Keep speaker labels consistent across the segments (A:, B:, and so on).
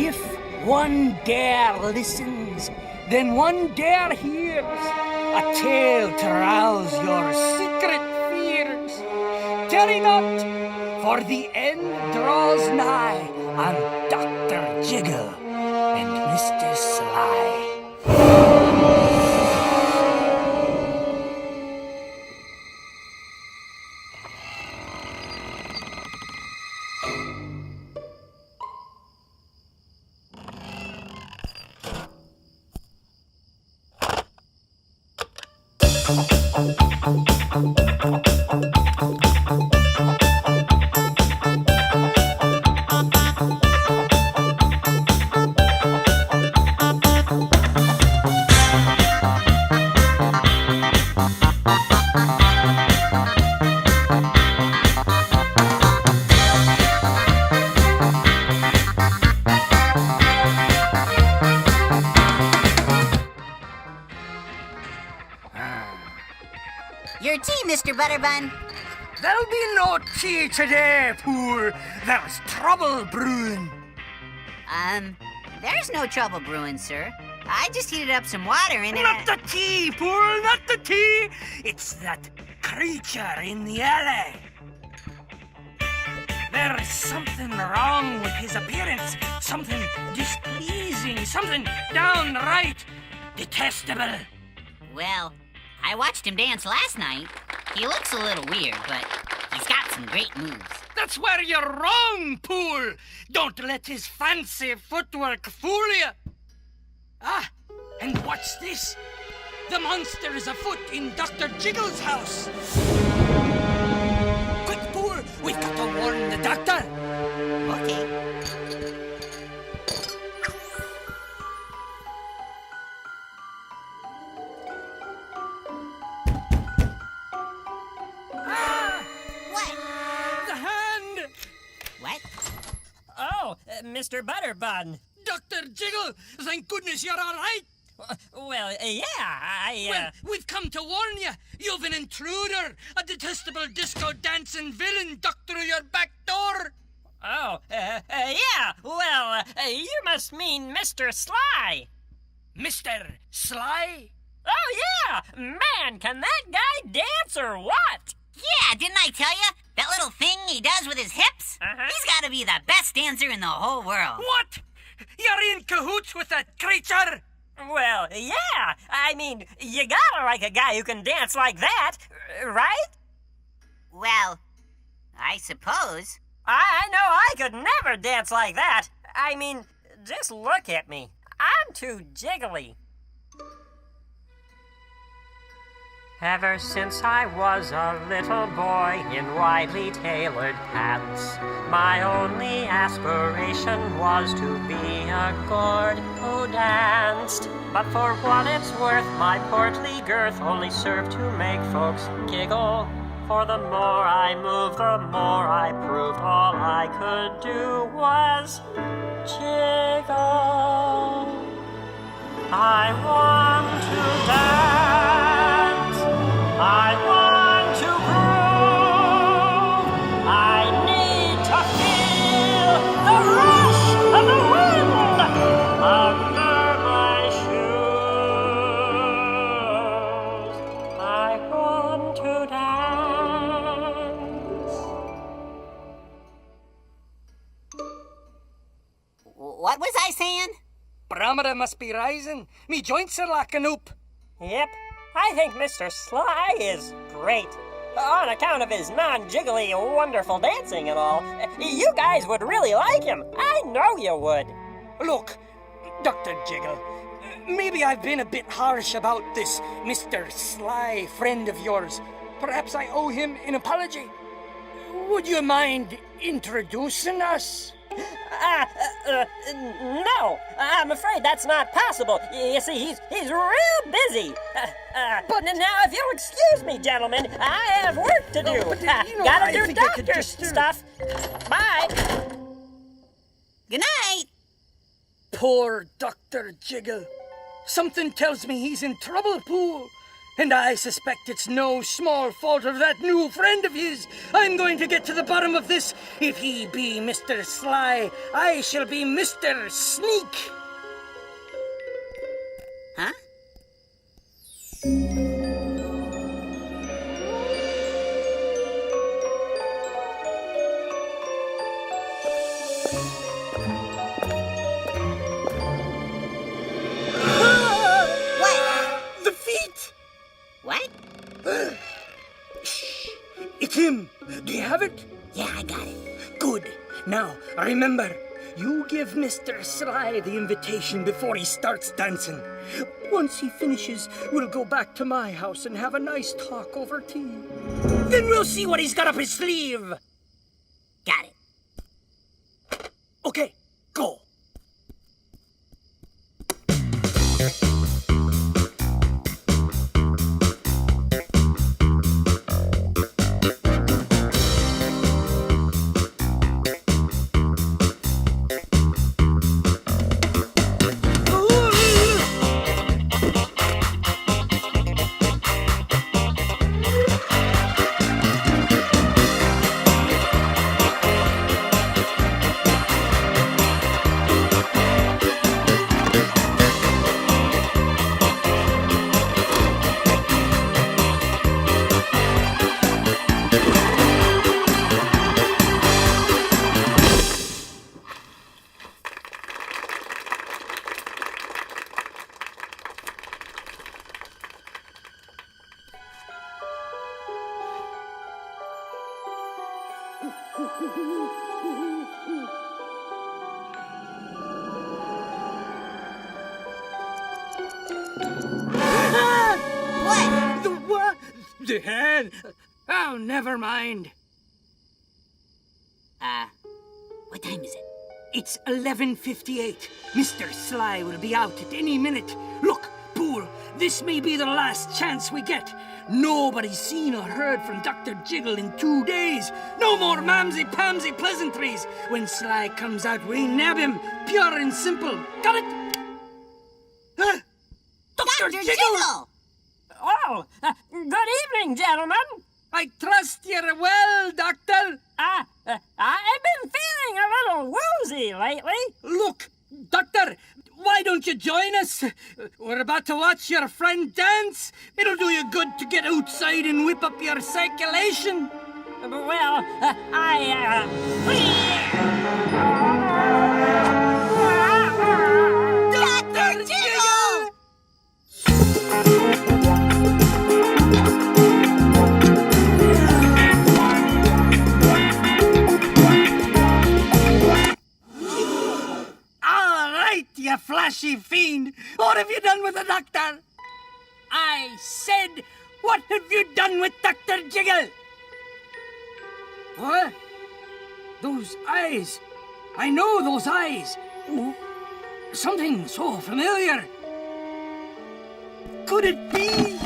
A: If one dare listens, then one dare hears a tale to rouse your secret fears. Tarry not, for the end draws nigh on Dr. Jiggle and Mr. Sly.
B: Your tea, Mr. Butterbun.
A: There'll be no tea today, Pool. There's trouble brewing.
B: There's no trouble brewing, sir. I just heated up some water in it.
A: Not the tea, Pool, not the tea. It's that creature in the alley. There's something wrong with his appearance. Something displeasing. Something downright detestable.
B: Well, I watched him dance last night. He looks a little weird, but he's got some great moves.
A: That's where you're wrong, Pool. Don't let his fancy footwork fool you. Ah, and what's this? The monster is afoot in Dr. Jiggle's house. Quick, Pool, we've got to warn the doctor.
B: Okay.
C: Mr. Butterbun.
A: Dr. Jiggle, thank goodness you're all right.
C: Well, yeah,
A: Well, we've come to warn you. You've an intruder, a detestable disco-dancing villain ducked through your back door.
C: Yeah, well, you must mean Mr. Sly.
A: Mr. Sly?
C: Oh, yeah! Man, can that guy dance or what?
B: Yeah, didn't I tell you? That little thing he does with his hips? He's got to be the best dancer in the whole world.
A: What? You're in cahoots with that creature?
C: Well, yeah. I mean, you gotta like a guy who can dance like that, right?
B: Well, I suppose.
C: I know I could never dance like that. I mean, just look at me. I'm too jiggly. Ever since I was a little boy in widely tailored pants, my only aspiration was to be a gourd who danced. But for what it's worth, my portly girth only served to make folks giggle. For the more I moved, the more I proved all I could do was jiggle. I want to dance. I want to groove. I need to feel the rush of the wind under my shoes. I want to dance.
B: What was I saying?
A: Barometer must be rising. Me joints are locking up.
C: Yep. I think Mr. Sly is great. On account of his non-jiggly, wonderful dancing and all. You guys would really like him. I know you would.
A: Look, Dr. Jiggle, maybe I've been a bit harsh about this Mr. Sly friend of yours. Perhaps I owe him an apology. Would you mind introducing us?
C: No, I'm afraid that's not possible. You see, he's real busy. But now, if you'll excuse me, gentlemen, I have work to do. Gotta do doctor stuff. Bye.
B: Good night.
A: Poor Dr. Jiggle. Something tells me he's in trouble, Pool. And I suspect it's no small fault of that new friend of his. I'm going to get to the bottom of this. If he be Mr. Sly, I shall be Mr. Sneak.
B: Huh?
A: The feet!
B: What?
A: Shh! It's him! Do you have it?
B: Yeah, I got it.
A: Good. Now, remember, you give Mr. Sly the invitation before he starts dancing. Once he finishes, we'll go back to my house and have a nice talk over tea. Then we'll see what he's got up his sleeve.
B: Got it.
A: Okay, go.
B: What?
A: The what? The hand. Oh, never mind.
B: What time is it?
A: It's 11:58. Mr. Sly will be out at any minute. Look, Pool, this may be the last chance we get. Nobody's seen or heard from Dr. Jiggle in 2 days. No more mamsy-pamsy pleasantries. When Sly comes out, we nab him. Pure and simple. Got it? Huh? Dr. Jiggle!
C: Oh, good evening, gentlemen.
A: I trust you're well, Doctor.
C: I've been feeling a little woozy lately.
A: Look, Doctor, why don't you join us? We're about to watch your friend dance. It'll do you good to get outside and whip up your circulation.
C: Well,
B: Dr. Jiggle!
A: All right, you flashy fiend. What have you done with the doctor? I said, what have you done with Dr. Jiggle? What? Those eyes. I know those eyes. Ooh, something so familiar. Could it be?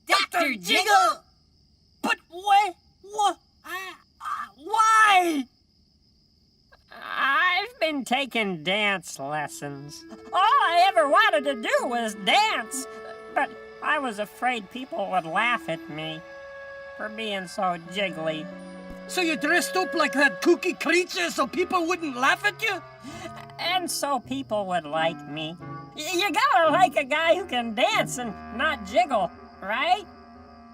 B: Dr. Jiggle!
A: But why? Why?
C: I've been taking dance lessons. All I ever wanted to do was dance, but I was afraid people would laugh at me for being so jiggly.
A: So you dressed up like that kooky creature so people wouldn't laugh at you?
C: And so people would like me. You gotta like a guy who can dance and not jiggle, right?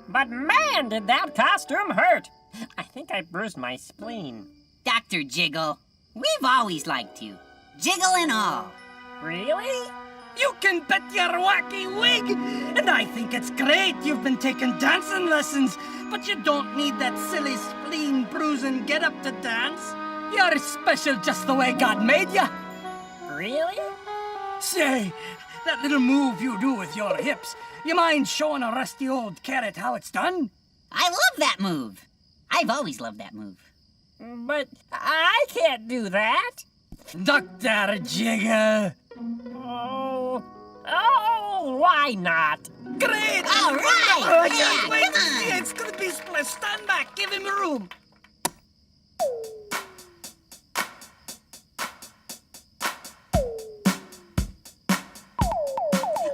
C: But man, did that costume hurt. I think I bruised my spleen.
B: Dr. Jiggle, we've always liked you. Jiggle and all.
C: Really?
A: You can bet your wacky wig! And I think it's great you've been taking dancing lessons, but you don't need that silly spleen bruising get-up to dance. You're special just the way God made you.
C: Really?
A: Say, that little move you do with your hips, you mind showing a rusty old carrot how it's done?
B: I love that move. I've always loved that move.
C: But I can't do that.
A: Dr. Jiggle.
C: Oh, Well, why not?
A: Great!
B: All right!
A: Oh,
B: Yeah,
A: just wait
B: come
A: to see
B: on.
A: it. It's gonna be split. Stand back. Give him room.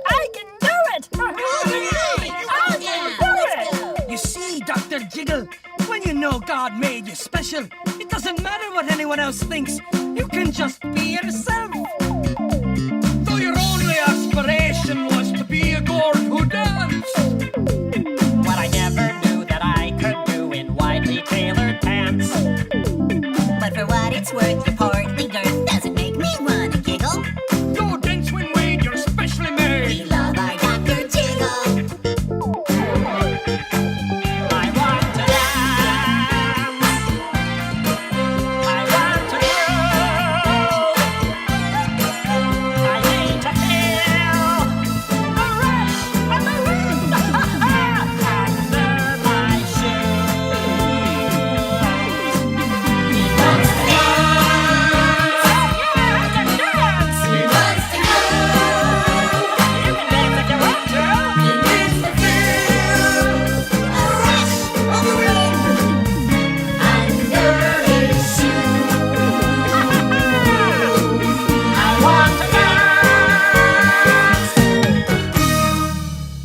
C: I can do it! I can do it!
A: You see, Dr. Jiggle, when you know God made you special, it doesn't matter what anyone else thinks. You can just be yourself. Though your only aspiration was to be a girl who danced.
C: What I never knew that I could do in widely tailored pants.
B: But for what it's worth,